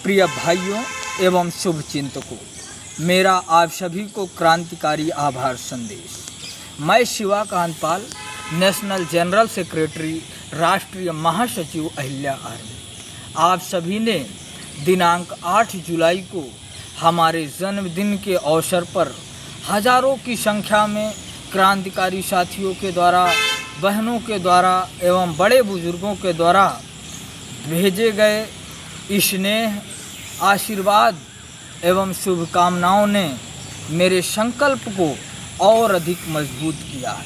प्रिय भाइयों एवं शुभचिंतकों, मेरा आप सभी को क्रांतिकारी आभार संदेश। मैं शिवा कांतपाल, नेशनल जनरल सेक्रेटरी, राष्ट्रीय महासचिव अहिल्या आर्मी। आप सभी ने दिनांक 8 जुलाई को हमारे जन्मदिन के अवसर पर हजारों की संख्या में क्रांतिकारी साथियों के द्वारा, बहनों के द्वारा एवं बड़े बुजुर्गों के द्वारा भेजे गए स्नेह, आशीर्वाद एवं शुभकामनाओं ने मेरे संकल्प को और अधिक मजबूत किया है।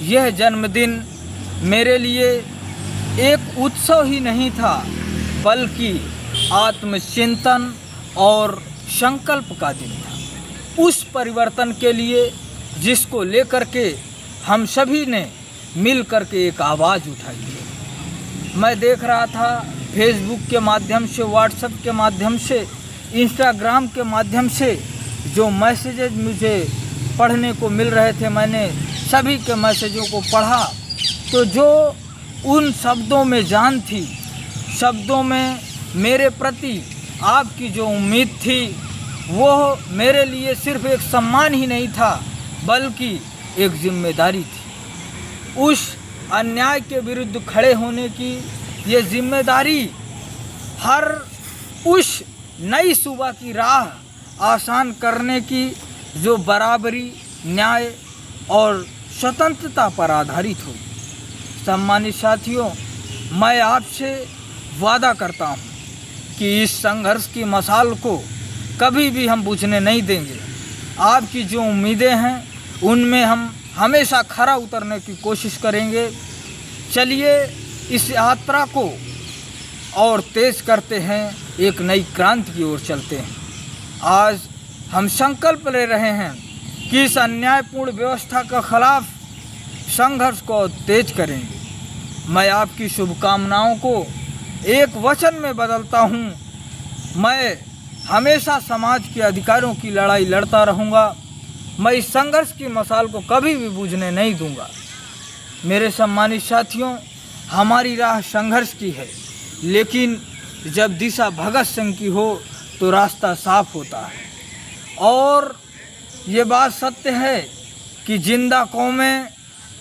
यह जन्मदिन मेरे लिए एक उत्सव ही नहीं था, बल्कि आत्मचिंतन और संकल्प का दिन था। उस परिवर्तन के लिए जिसको लेकर के हम सभी ने मिल कर के एक आवाज़ उठाई है। मैं देख रहा था फेसबुक के माध्यम से, व्हाट्सएप के माध्यम से, इंस्टाग्राम के माध्यम से जो मैसेजेज मुझे पढ़ने को मिल रहे थे, मैंने सभी के मैसेजों को पढ़ा तो जो उन शब्दों में जान थी, शब्दों में मेरे प्रति आपकी जो उम्मीद थी, वो मेरे लिए सिर्फ एक सम्मान ही नहीं था, बल्कि एक जिम्मेदारी थी। उस अन्याय के विरुद्ध खड़े होने की ये जिम्मेदारी हर उस नई सुबह की राह आसान करने की जो बराबरी, न्याय और स्वतंत्रता पर आधारित हो। सम्मानित साथियों, मैं आपसे वादा करता हूँ कि इस संघर्ष की मशाल को कभी भी हम बुझने नहीं देंगे। आपकी जो उम्मीदें हैं उनमें हम हमेशा खरा उतरने की कोशिश करेंगे। चलिए इस यात्रा को और तेज करते हैं, एक नई क्रांति की ओर चलते हैं। आज हम संकल्प ले रहे हैं कि इस अन्यायपूर्ण व्यवस्था के खिलाफ संघर्ष को तेज करेंगे। मैं आपकी शुभकामनाओं को एक वचन में बदलता हूँ। मैं हमेशा समाज के अधिकारों की लड़ाई लड़ता रहूँगा। मैं इस संघर्ष की मशाल को कभी भी बुझने नहीं दूंगा। मेरे सम्मानित साथियों, हमारी राह संघर्ष की है, लेकिन जब दिशा भगत सिंह की हो तो रास्ता साफ होता है। और ये बात सत्य है कि जिंदा कौमें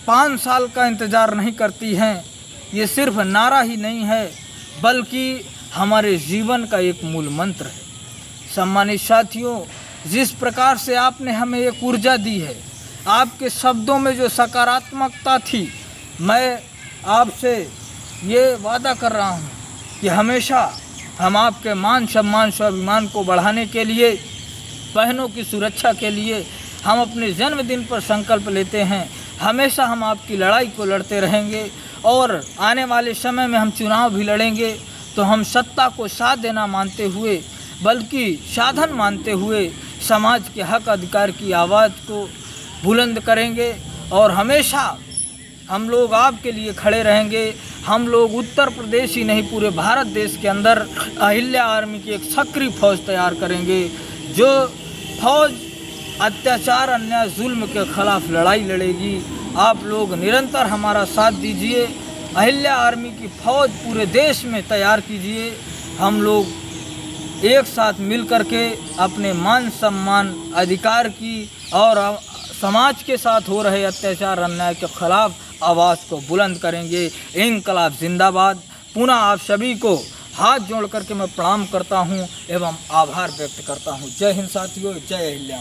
5 साल का इंतज़ार नहीं करती हैं। ये सिर्फ नारा ही नहीं है, बल्कि हमारे जीवन का एक मूल मंत्र है। सम्मानित साथियों, जिस प्रकार से आपने हमें एक ऊर्जा दी है, आपके शब्दों में जो सकारात्मकता थी, मैं आपसे ये वादा कर रहा हूँ कि हमेशा हम आपके मान सम्मान, स्वाभिमान को बढ़ाने के लिए, बहनों की सुरक्षा के लिए हम अपने जन्मदिन पर संकल्प लेते हैं। हमेशा हम आपकी लड़ाई को लड़ते रहेंगे और आने वाले समय में हम चुनाव भी लड़ेंगे तो हम सत्ता को साथ देना मानते हुए, बल्कि साधन मानते हुए समाज के हक अधिकार की आवाज़ को बुलंद करेंगे और हमेशा हम लोग आपके लिए खड़े रहेंगे। हम लोग उत्तर प्रदेश ही नहीं, पूरे भारत देश के अंदर अहिल्या आर्मी की एक सक्रिय फौज तैयार करेंगे, जो फौज अत्याचार, अन्याय, जुल्म के खिलाफ लड़ाई लड़ेगी। आप लोग निरंतर हमारा साथ दीजिए। अहिल्या आर्मी की फौज पूरे देश में तैयार कीजिए। हम लोग एक साथ मिल कर के अपने मान सम्मान, अधिकार की और समाज के साथ हो रहे अत्याचार, अन्याय के खिलाफ आवाज़ को बुलंद करेंगे। इंकलाब जिंदाबाद। पुनः आप सभी को हाथ जोड़ करके मैं प्रणाम करता हूं एवं आभार व्यक्त करता हूं। जय हिंद साथियों, जय अहिल्या।